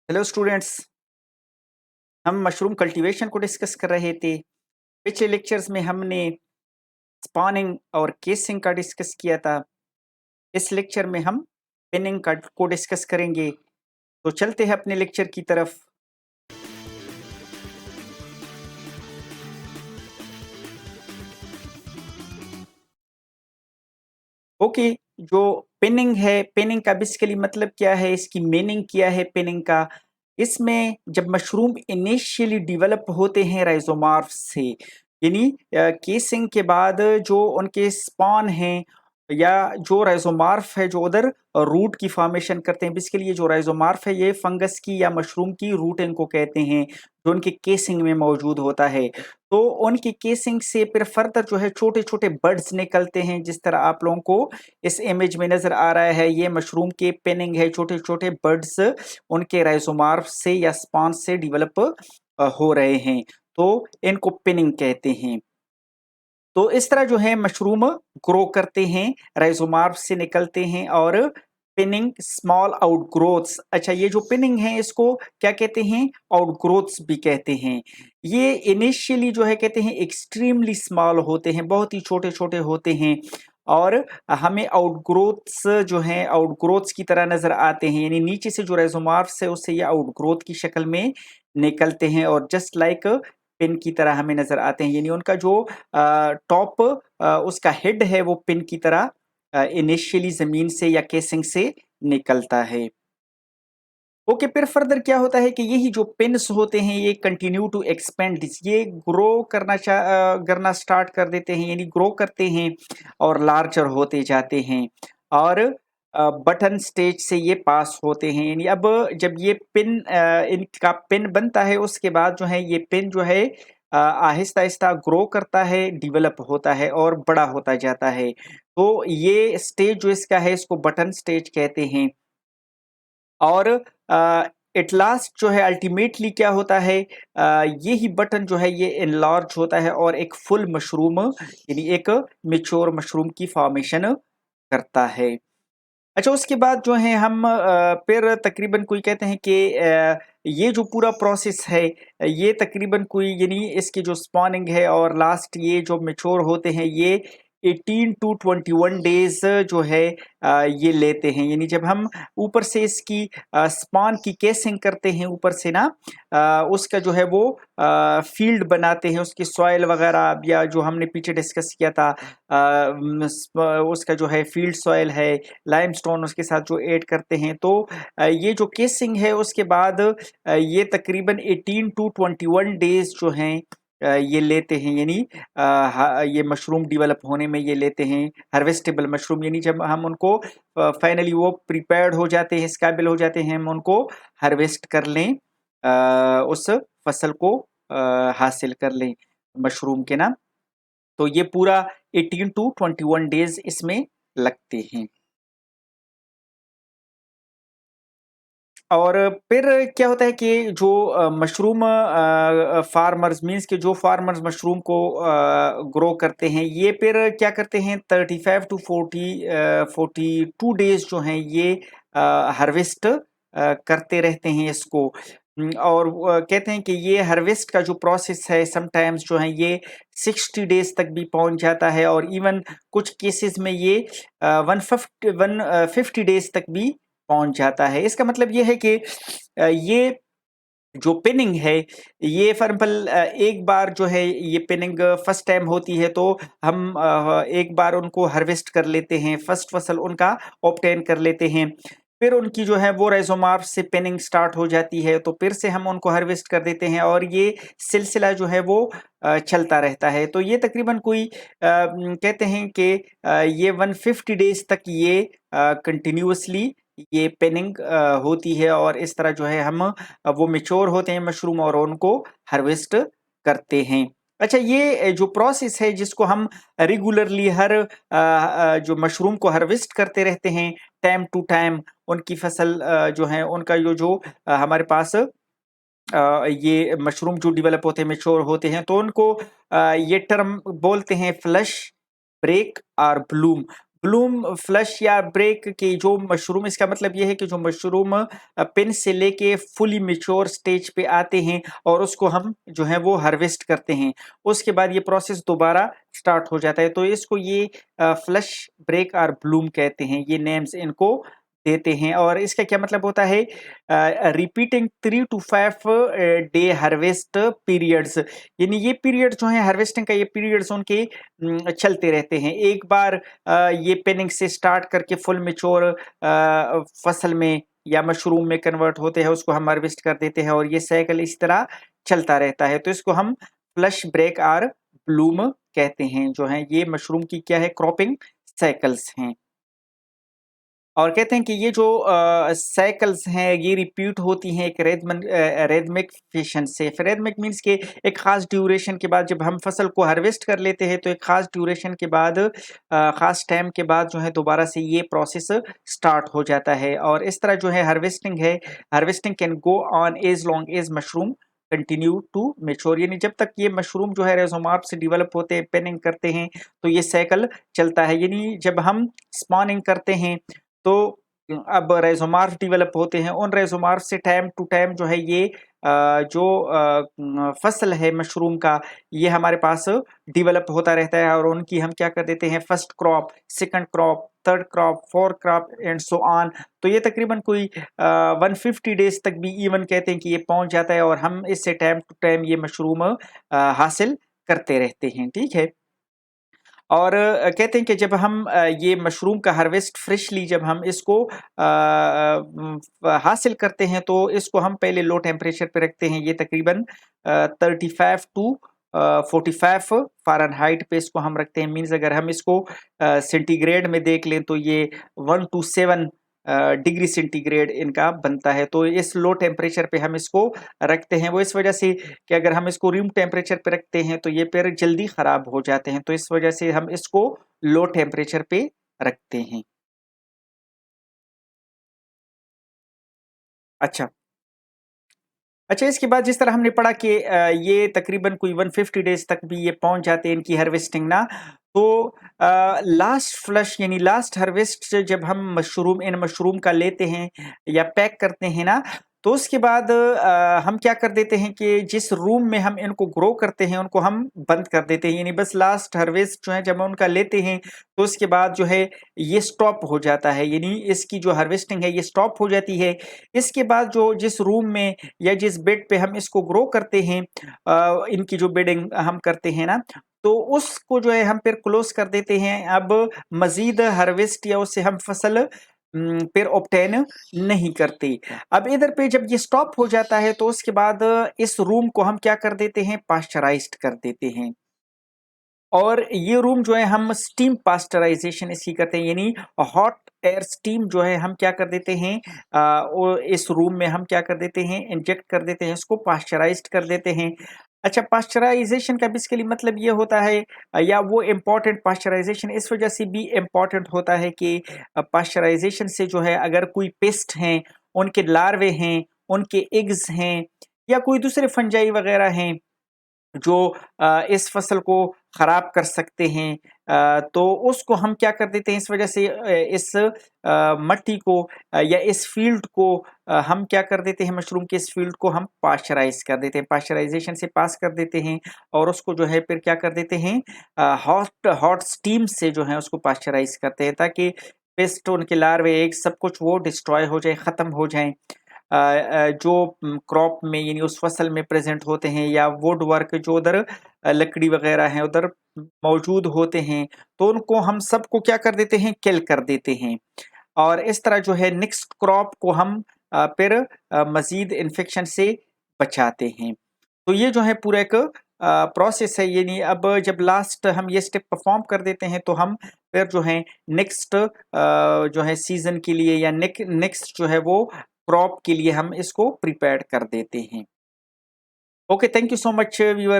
Hello students. हम mushroom cultivation को discuss कर रहे थे। पिछले लेक्चर्स में हमने स्पॉनिंग और केसिंग का डिस्कस किया था। इस लेक्चर में हम पिनिंग का को डिस्कस करेंगे। तो चलते हैं अपने लेक्चर की तरफ। ओके, जो पिनिंग है, पिनिंग का बेसिकली मतलब क्या है, इसकी मीनिंग क्या है पिनिंग का। इसमें जब मशरूम इनिशियली डेवलप होते हैं राइजोमार्फ से, यानी केसिंग के बाद जो उनके स्पॉन हैं या जो राइजोमार्फ है जो उधर रूट की फॉर्मेशन करते हैं। बेसिकली ये जो राइजोमार्फ है ये फंगस की या मशरूम की रूट इनको कहते हैं, जो उनके केसिंग में मौजूद होता है। तो उनकी केसिंग से फिर फर्दर जो है छोटे छोटे बर्ड्स निकलते हैं, जिस तरह आप लोगों को इस इमेज में नजर आ रहा है। ये मशरूम के पिनिंग है, छोटे छोटे बर्ड्स उनके राइजोमार्फ से या स्पॉन से डेवलप हो रहे हैं, तो इनको पिनिंग कहते हैं। तो इस तरह जो है मशरूम ग्रो करते हैं, राइजोमार्फ से निकलते हैं और पिनिंग स्मॉल आउटग्रोथ्स। अच्छा, ये जो पिनिंग है इसको क्या कहते हैं? आउटग्रोथ्स भी कहते हैं। ये इनिशियली जो है कहते हैं एक्सट्रीमली स्मॉल होते हैं, बहुत ही छोटे छोटे होते हैं और हमें आउटग्रोथ्स जो हैं आउटग्रोथ्स की तरह नजर आते हैं, यानी नीचे से जो राइजोमार्फ है उससे ये आउटग्रोथ की शक्ल में निकलते हैं और जस्ट लाइक पिन की तरह हमें नजर आते हैं। यानी उनका जो टॉप उसका हेड है वो पिन की तरह इनिशियली जमीन से या केसिंग से निकलता है। ओके, फिर फर्दर क्या होता है कि यही जो पिन्स होते हैं ये कंटिन्यू टू एक्सपेंड, ये ग्रो करना स्टार्ट कर देते हैं, यानी ग्रो करते हैं और लार्जर होते जाते हैं और बटन स्टेज से ये पास होते हैं। यानी अब जब ये पिन इनका पिन बनता है उसके बाद जो है ये पिन जो है आहिस्ता आहिस्ता ग्रो करता है, डेवलप होता है और बड़ा होता जाता है। तो ये स्टेज जो इसका है इसको बटन स्टेज कहते हैं। और एट लास्ट जो है अल्टीमेटली क्या होता है, ये ही बटन जो है ये एनलार्ज होता है और एक फुल मशरूम यानी एक मेच्योर मशरूम की फॉर्मेशन करता है। अच्छा, उसके बाद जो है हम फिर तकरीबन कोई कहते हैं कि ये जो पूरा प्रोसेस है ये तकरीबन कोई यानी इसकी जो स्पॉनिंग है और लास्ट ये जो मेच्योर होते हैं ये 18 टू 21 डेज जो है ये लेते हैं। यानी जब हम ऊपर से इसकी स्पॉन की केसिंग करते हैं ऊपर से ना, उसका जो है वो फील्ड बनाते हैं, उसकी सॉइल वगैरह या जो हमने पीछे डिस्कस किया था उसका जो है फील्ड सॉइल है, लाइमस्टोन उसके साथ जो ऐड करते हैं। तो ये जो केसिंग है उसके बाद ये तकरीबन 18 टू 21 डेज जो हैं ये लेते हैं, यानी ये मशरूम डेवलप होने में ये लेते हैं। हार्वेस्टेबल मशरूम यानी जब हम उनको फाइनली वो प्रिपेयर्ड हो जाते हैं, इस काबिल हो जाते हैं हम उनको हार्वेस्ट कर लें, उस फसल को हासिल कर लें मशरूम के ना। तो ये पूरा 18 टू 21 डेज इसमें लगते हैं। और फिर क्या होता है कि जो मशरूम फार्मर्स मीन्स के जो फार्मर्स मशरूम को ग्रो करते हैं ये फिर क्या करते हैं 35 टू 42 डेज जो हैं ये हार्वेस्ट करते रहते हैं इसको। और कहते हैं कि ये हार्वेस्ट का जो प्रोसेस है समटाइम्स जो है ये 60 डेज तक भी पहुंच जाता है और इवन कुछ केसेस में ये 150 डेज तक भी पहुंच जाता है। इसका मतलब ये है कि ये जो पिनिंग है ये फॉर एग्जाम्पल एक बार जो है ये पिनिंग फर्स्ट टाइम होती है तो हम एक बार उनको हार्वेस्ट कर लेते हैं, फर्स्ट फसल उनका ऑब्टेन कर लेते हैं। फिर उनकी जो है वो राइजोमार्फ से पिनिंग स्टार्ट हो जाती है तो फिर से हम उनको हार्वेस्ट कर देते हैं और ये सिलसिला जो है वो चलता रहता है। तो ये तकरीबन कोई कहते हैं कि ये 150 डेज तक ये कंटिन्यूअसली ये पेनिंग होती है और इस तरह जो है हम वो मैच्योर होते हैं मशरूम और उनको हार्वेस्ट करते हैं। अच्छा, ये जो प्रोसेस है जिसको हम रेगुलरली हर जो मशरूम को हार्वेस्ट करते रहते हैं टाइम टू टाइम, उनकी फसल जो है उनका जो हमारे पास ये मशरूम जो डेवलप होते हैं मैच्योर होते हैं तो उनको ये टर्म बोलते हैं फ्लश, ब्रेक और ब्लूम। ब्लूम, फ्लश या ब्रेक की जो मशरूम, इसका मतलब ये है कि जो मशरूम पिन से लेके फुली मैच्योर स्टेज पे आते हैं और उसको हम जो है वो हार्वेस्ट करते हैं। उसके बाद ये प्रोसेस दोबारा स्टार्ट हो जाता है। तो इसको ये फ्लश, ब्रेक और ब्लूम कहते हैं। ये नेम्स इनको देते हैं और इसका क्या मतलब होता है, repeating 3 to 5 day harvest periods, यानी ये पीरियड जो है हार्वेस्टिंग का, ये पीरियड्स उनके चलते रहते हैं। एक बार ये पेनिंग से स्टार्ट करके फुल मैच्योर फसल में या मशरूम में कन्वर्ट होते हैं, उसको हम हार्वेस्ट कर देते हैं और ये साइकिल इस तरह चलता रहता है। तो इसको हम फ्लश, ब्रेक और ब्लूम कहते हैं। जो है ये मशरूम की क्या है, क्रॉपिंग साइकिल्स हैं। और कहते हैं कि ये जो साइकिल्स हैं ये रिपीट होती हैं एक रेदमिक फैशन से। रेदमिक मीन्स के एक खास ड्यूरेशन के बाद, जब हम फसल को हार्वेस्ट कर लेते हैं तो एक खास ड्यूरेशन के बाद, खास टाइम के बाद जो है दोबारा से ये प्रोसेस स्टार्ट हो जाता है। और इस तरह जो है harvesting can go on as long as mushroom continue to mature, यानी जब तक ये मशरूम जो है रहिज़ोमार्फ से डेवलप होते हैं, पेनिंग करते हैं, तो ये साइकिल चलता है। यानी जब हम स्पॉनिंग करते हैं तो अब राइज़ोमार्फ डेवलप होते हैं, उन राइज़ोमार्फ से टाइम टू टाइम जो है ये जो फसल है मशरूम का, ये हमारे पास डेवलप होता रहता है और उनकी हम क्या कर देते हैं, first crop, second crop, third crop, fourth crop and so on. तो ये तकरीबन कोई 150 डेज तक भी इवन कहते हैं कि ये पहुंच जाता है और हम इससे टाइम टू टाइम ये मशरूम हासिल करते रहते हैं। ठीक है। और कहते हैं कि जब हम ये मशरूम का हार्वेस्ट फ्रेशली जब हम इसको हासिल करते हैं तो इसको हम पहले लो टेम्परेचर पे रखते हैं। ये तकरीबन 35 टू 45 फ़ारेनहाइट पे इसको हम रखते हैं। मीन्स अगर हम इसको सेंटीग्रेड में देख लें तो ये 1 to 7 डिग्री सेंटीग्रेड इनका बनता है। तो इस लो टेम्परेचर पे हम इसको रखते हैं। वो इस वजह से कि अगर हम इसको रूम टेम्परेचर पे रखते हैं तो ये फिर जल्दी खराब हो जाते हैं। तो इस वजह से हम इसको लो टेम्परेचर पे रखते हैं। अच्छा। अच्छा, इसके बाद जिस तरह हमने पढ़ा कि ये तकरीबन कोई 150 डेज़ तक भी ये पहुँच जाते हैं इनकी हार्वेस्टिंग ना, तो लास्ट फ्लश यानी लास्ट हार्वेस्ट जब हम इन मशरूम का लेते हैं या पैक करते हैं ना, तो उसके बाद हम क्या कर देते हैं कि जिस रूम में हम इनको ग्रो करते हैं, उनको हम बंद कर देते हैं। यानी बस लास्ट हार्वेस्ट जो है जब हम उनका लेते हैं, तो उसके बाद जो है ये स्टॉप हो जाता है, यानी इसकी जो हार्वेस्टिंग है ये स्टॉप हो जाती है। इसके बाद जो जिस रूम में या जिस बेड पे हम इसको ग्रो करते हैं, इनकी जो बेडिंग हम करते हैं ना, तो उसको जो है हम फिर क्लोज कर देते हैं। अब मजीद हार्वेस्ट या उससे हम फसल फिर ऑब्टेन नहीं करते। अब इधर पे जब ये स्टॉप हो जाता है तो उसके बाद इस रूम को हम क्या कर देते हैं, पास्चराइज्ड कर देते हैं। और ये रूम जो है हम स्टीम पास्चराइजेशन इसकी करते हैं, यानी हॉट एयर स्टीम जो है हम क्या कर देते हैं, वो इस रूम में हम क्या कर देते हैं, इंजेक्ट कर देते हैं, इसको पास्चराइज्ड कर देते हैं। अच्छा, पास्चराइजेशन का बेसिकली मतलब ये होता है, या वो इम्पोर्टेंट पास्चराइजेशन इस वजह से भी इम्पोर्टेंट होता है कि पास्चराइजेशन से जो है अगर कोई पेस्ट हैं, उनके लार्वे हैं, उनके एग्स हैं या कोई दूसरे फंजाई वगैरह हैं जो इस फसल को खराब कर सकते हैं, तो उसको हम क्या कर देते हैं, इस वजह से इस मट्टी को या इस फील्ड को हम क्या कर देते हैं, मशरूम के इस फील्ड को हम पाश्चराइज कर देते हैं, पाश्चराइजेशन से पास कर देते हैं और उसको जो है फिर क्या कर देते हैं, हॉट हॉट स्टीम से जो है उसको पाश्चराइज करते हैं ताकि पेस्ट, उनके लार्वे, एग सब कुछ वो डिस्ट्रॉय हो जाए, ख़त्म हो जाएँ। जो क्रॉप में यानी उस फसल में प्रेजेंट होते हैं या वुड वर्क जो उधर लकड़ी वगैरह है उधर मौजूद होते हैं, तो उनको हम सबको क्या कर देते हैं, किल कर देते हैं। और इस तरह जो है नेक्स्ट क्रॉप को हम फिर मजीद इन्फेक्शन से बचाते हैं। तो ये जो है पूरा एक प्रोसेस है, यानी अब जब लास्ट हम ये स्टेप परफॉर्म कर देते हैं तो हम फिर जो है नेक्स्ट जो है सीजन के लिए या नेक्स्ट जो है वो क्रॉप के लिए हम इसको प्रिपेयर कर देते हैं। Okay, thank you so much viewers.